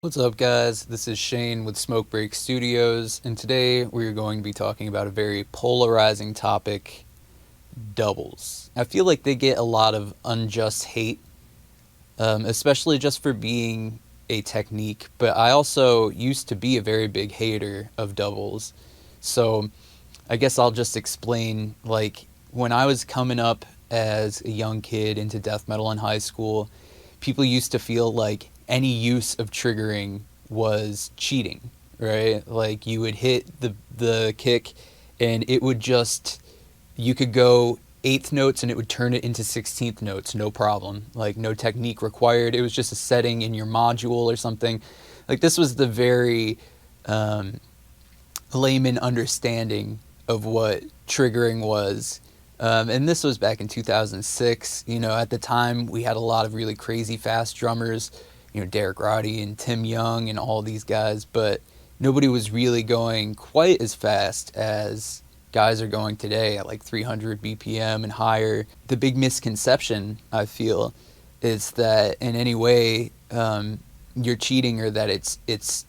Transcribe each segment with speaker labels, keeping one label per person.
Speaker 1: What's up, guys? This is Shane with smokebreakstudios, and today we are going to be talking about a very polarizing topic: doubles. I feel like they get a lot of unjust hate, especially just for being a technique, but I also used to be a very big hater of doubles. So I guess I'll just explain, like, when I was coming up as a young kid into death metal in high school, people used to feel like any use of triggering was cheating, right? Like, you would hit the kick and it would just, you could go eighth notes and it would turn it into 16th notes, no problem. Like, no technique required. It was just a setting in your module or something. Like, this was the very layman understanding of what triggering was. And this was back in 2006. At the time, we had a lot of really crazy fast drummers, Derek Roddy and Tim Young and all these guys, but nobody was really going quite as fast as guys are going today at like 300 BPM and higher. The big misconception, I feel, is that in any way you're cheating, or that it's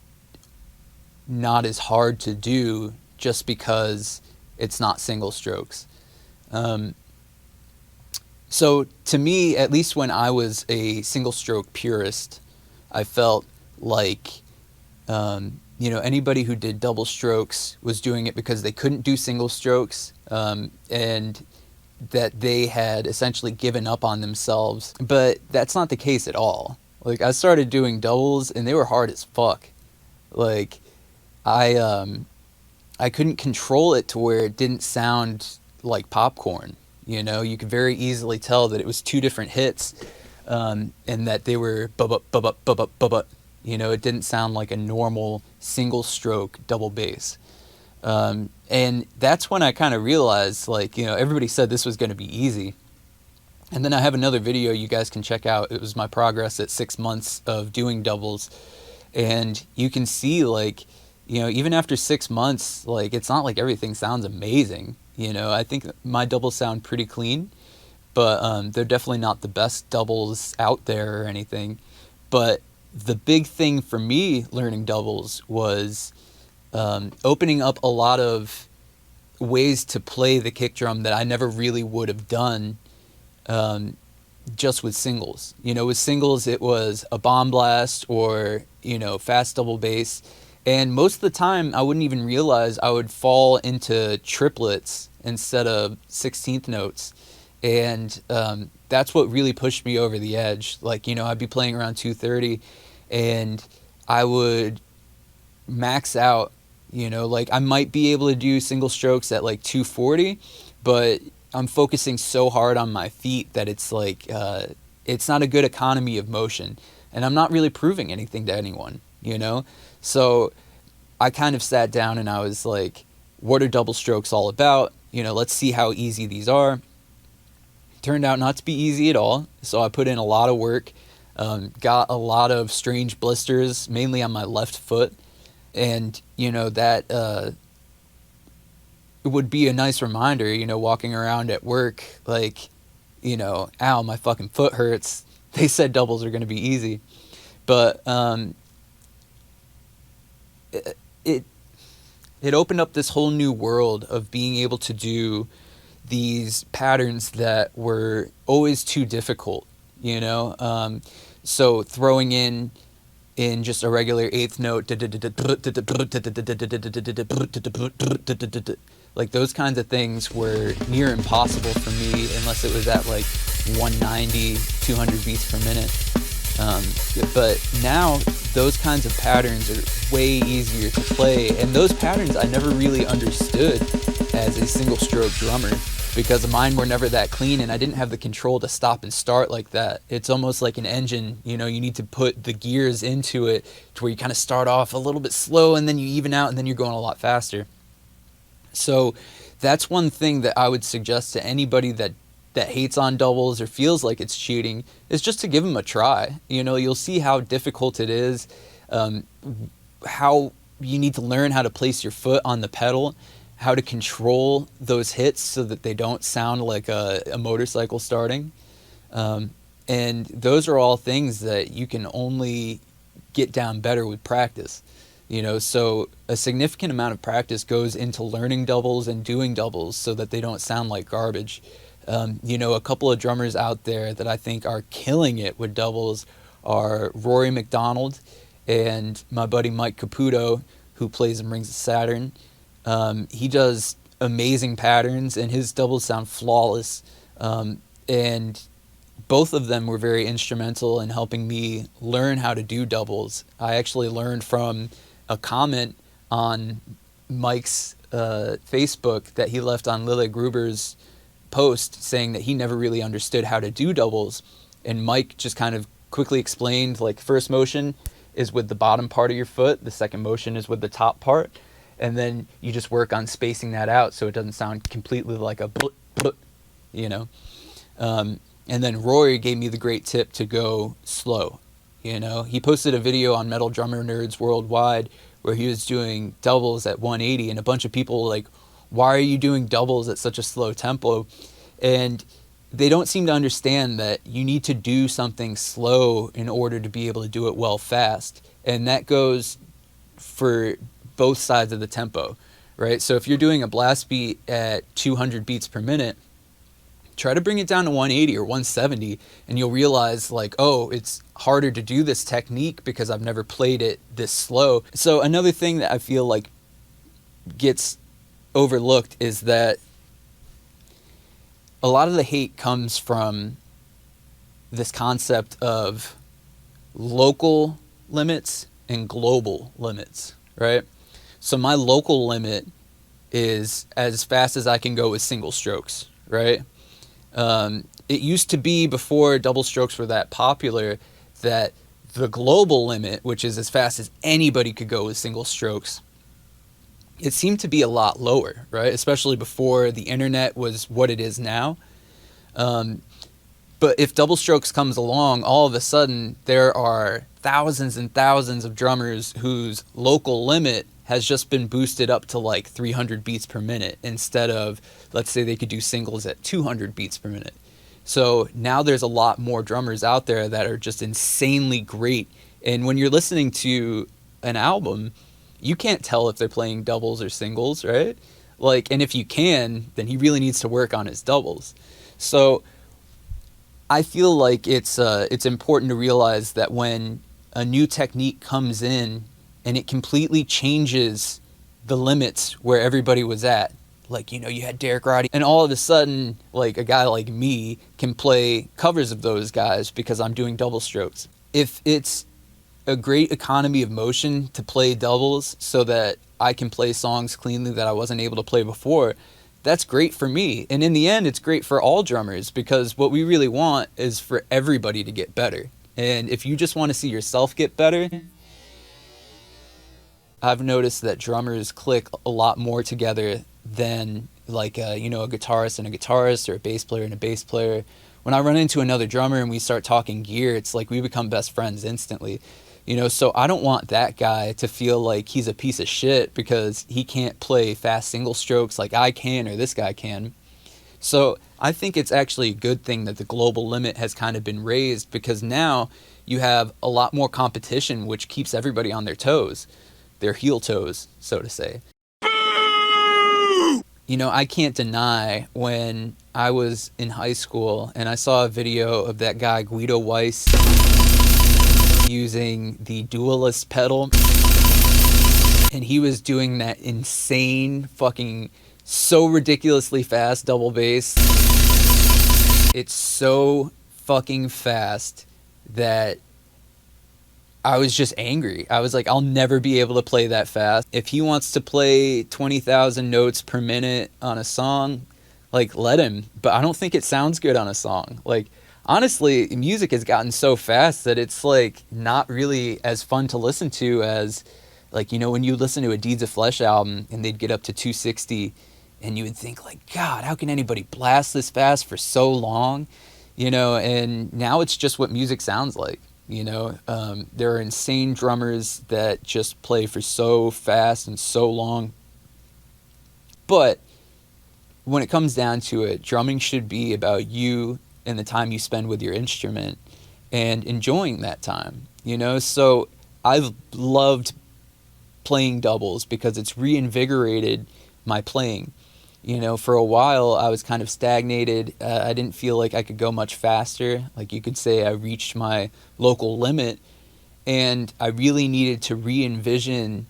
Speaker 1: not as hard to do just because it's not single strokes. So to me, at least when I was a single stroke purist, I felt like anybody who did double strokes was doing it because they couldn't do single strokes, and that they had essentially given up on themselves. But that's not the case at all. Like, I started doing doubles and they were hard as fuck. Like, I couldn't control it to where it didn't sound like popcorn. You could very easily tell that it was two different hits, and that they were bub bub bub bub. It didn't sound like a normal single stroke double bass. And that's when I kind of realized, like, everybody said this was going to be easy. And then I have another video you guys can check out. It was my progress at 6 months of doing doubles. And you can see, like, even after 6 months, like, it's not like everything sounds amazing. I think my doubles sound pretty clean, but they're definitely not the best doubles out there or anything. But the big thing for me learning doubles was opening up a lot of ways to play the kick drum that I never really would have done just with singles. With singles, it was a bomb blast or, fast double bass. And most of the time, I wouldn't even realize I would fall into triplets instead of 16th notes. And that's what really pushed me over the edge. Like, I'd be playing around 230 and I would max out, like, I might be able to do single strokes at like 240, but I'm focusing so hard on my feet that it's like, it's not a good economy of motion. And I'm not really proving anything to anyone, So I kind of sat down and I was like, what are double strokes all about? Let's see how easy these are. Turned out not to be easy at all. So I put in a lot of work, got a lot of strange blisters, mainly on my left foot. And, that it would be a nice reminder, walking around at work, like, ow, my fucking foot hurts. They said doubles are going to be easy. But it opened up this whole new world of being able to do these patterns that were always too difficult, so throwing in just a regular eighth note, like, those kinds of things were near impossible for me unless it was at like 190, 200 beats per minute. But now those kinds of patterns are way easier to play, and those patterns I never really understood as a single stroke drummer because mine were never that clean and I didn't have the control to stop and start like that. It's almost like an engine, you need to put the gears into it to where you kind of start off a little bit slow and then you even out and then you're going a lot faster. So that's one thing that I would suggest to anybody that hates on doubles or feels like it's cheating, is just to give them a try. You'll see how difficult it is, how you need to learn how to place your foot on the pedal, how to control those hits so that they don't sound like a motorcycle starting. And those are all things that you can only get down better with practice. So a significant amount of practice goes into learning doubles and doing doubles so that they don't sound like garbage. A couple of drummers out there that I think are killing it with doubles are Rory McDonald and my buddy Mike Caputo, who plays in Rings of Saturn. He does amazing patterns, and his doubles sound flawless. And both of them were very instrumental in helping me learn how to do doubles. I actually learned from a comment on Mike's Facebook that he left on Lille Gruber's post saying that he never really understood how to do doubles. And Mike just kind of quickly explained, like, first motion is with the bottom part of your foot, the second motion is with the top part, and then you just work on spacing that out so it doesn't sound completely like a blut, blut, and then Rory gave me the great tip to go slow. He posted a video on Metal Drummer Nerds Worldwide where he was doing doubles at 180, and a bunch of people were like, why are you doing doubles at such a slow tempo? And they don't seem to understand that you need to do something slow in order to be able to do it well fast. And that goes for both sides of the tempo, right? So if you're doing a blast beat at 200 beats per minute, try to bring it down to 180 or 170, and you'll realize, like, oh, it's harder to do this technique because I've never played it this slow. So another thing that I feel like gets overlooked is that a lot of the hate comes from this concept of local limits and global limits, right? So my local limit is as fast as I can go with single strokes, right? It used to be, before double strokes were that popular, that the global limit, which is as fast as anybody could go with single strokes, it seemed to be a lot lower, right? Especially before the internet was what it is now. But if double strokes comes along, all of a sudden there are thousands and thousands of drummers whose local limit has just been boosted up to like 300 beats per minute instead of, let's say, they could do singles at 200 beats per minute. So now there's a lot more drummers out there that are just insanely great. And when you're listening to an album, you can't tell if they're playing doubles or singles, right? Like, and if you can, then he really needs to work on his doubles. So I feel like it's important to realize that when a new technique comes in and it completely changes the limits where everybody was at, like, you had Derek Roddy, and all of a sudden, like, a guy like me can play covers of those guys because I'm doing double strokes. If it's a great economy of motion to play doubles so that I can play songs cleanly that I wasn't able to play before, that's great for me. And in the end, it's great for all drummers, because what we really want is for everybody to get better. And if you just want to see yourself get better, I've noticed that drummers click a lot more together than, like, a guitarist and a guitarist, or a bass player and a bass player. When I run into another drummer and we start talking gear, it's like we become best friends instantly. So I don't want that guy to feel like he's a piece of shit because he can't play fast single strokes like I can or this guy can. So I think it's actually a good thing that the global limit has kind of been raised, because now you have a lot more competition, which keeps everybody on their toes, their heel toes, so to say. I can't deny when I was in high school and I saw a video of that guy Guido Weiss using the Duelist pedal, and he was doing that insane fucking so ridiculously fast double bass. It's so fucking fast that I was just angry. I was like, I'll never be able to play that fast. If he wants to play 20,000 notes per minute on a song, like, let him. But I don't think it sounds good on a song. Like, honestly, music has gotten so fast that it's, like, not really as fun to listen to as, like, when you listen to a Deeds of Flesh album and they'd get up to 260 and you would think, like, God, how can anybody blast this fast for so long? And now it's just what music sounds like. There are insane drummers that just play for so fast and so long. But when it comes down to it, drumming should be about you and the time you spend with your instrument and enjoying that time. So I've loved playing doubles because it's reinvigorated my playing. You know, for a while I was kind of stagnated. I didn't feel like I could go much faster. Like you could say I reached my local limit, and I really needed to re-envision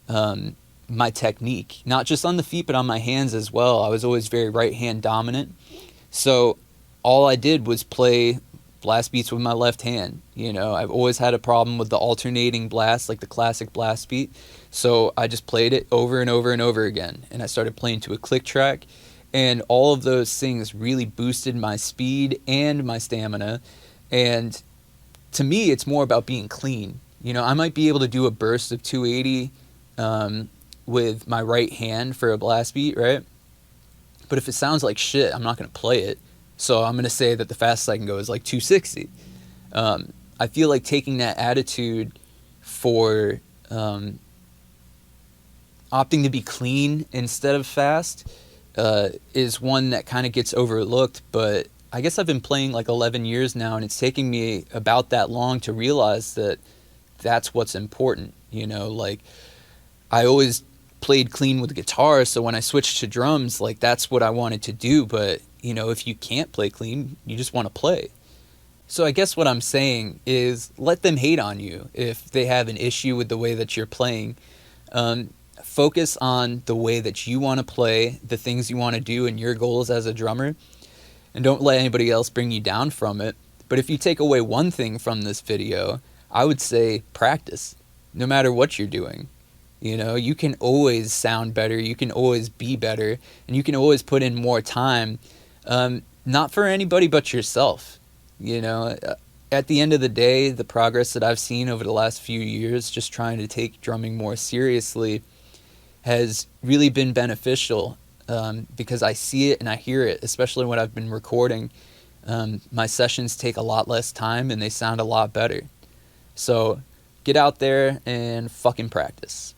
Speaker 1: my technique, not just on the feet, but on my hands as well. I was always very right hand dominant. So all I did was play blast beats with my left hand. You know, I've always had a problem with the alternating blast, like the classic blast beat. So I just played it over and over and over again. And I started playing to a click track. And all of those things really boosted my speed and my stamina. And to me, it's more about being clean. You know, I might be able to do a burst of 280 with my right hand for a blast beat, right? But if it sounds like shit, I'm not going to play it. So I'm going to say that the fastest I can go is like 260. I feel like taking that attitude for opting to be clean instead of fast is one that kind of gets overlooked. But I guess I've been playing like 11 years now, and it's taking me about that long to realize that that's what's important. You know, like I always played clean with guitar, so when I switched to drums, like that's what I wanted to do. But you know, if you can't play clean, you just want to play. So I guess what I'm saying is let them hate on you if they have an issue with the way that you're playing. Focus on the way that you want to play, the things you want to do, and your goals as a drummer, and don't let anybody else bring you down from it. But if you take away one thing from this video, I would say practice, no matter what you're doing. You know, you can always sound better, you can always be better, and you can always put in more time. Not for anybody but yourself. You know, at the end of the day, the progress that I've seen over the last few years, just trying to take drumming more seriously, has really been beneficial because I see it and I hear it, especially when I've been recording. My sessions take a lot less time and they sound a lot better. So get out there and fucking practice.